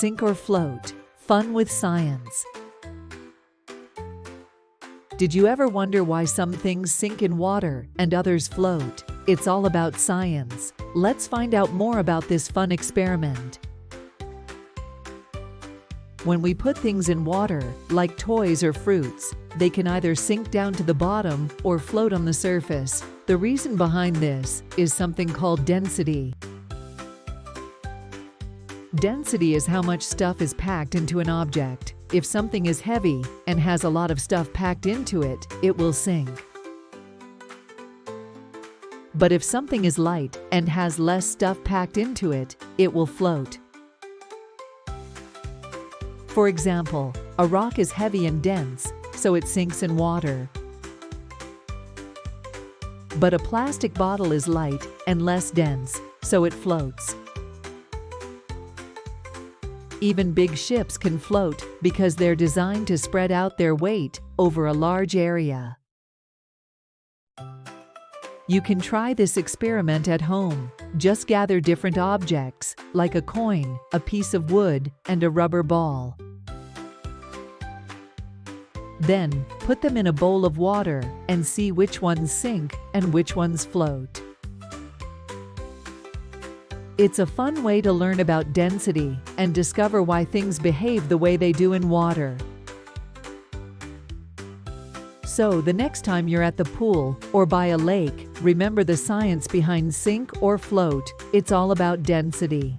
Sink or float? Fun with science. Did you ever wonder why some things sink in water and others float? It's all about science. Let's find out more about this fun experiment. When we put things in water, like toys or fruits, they can either sink down to the bottom or float on the surface. The reason behind this is something called density. Density is how much stuff is packed into an object. If something is heavy and has a lot of stuff packed into it, it will sink. But if something is light and has less stuff packed into it, it will float. For example, a rock is heavy and dense, so it sinks in water. But a plastic bottle is light and less dense, so it floats. Even big ships can float because they're designed to spread out their weight over a large area. You can try this experiment at home. Just gather different objects, like a coin, a piece of wood, and a rubber ball. Then, put them in a bowl of water and see which ones sink and which ones float. It's a fun way to learn about density and discover why things behave the way they do in water. So, the next time you're at the pool or by a lake, remember the science behind sink or float. It's all about density.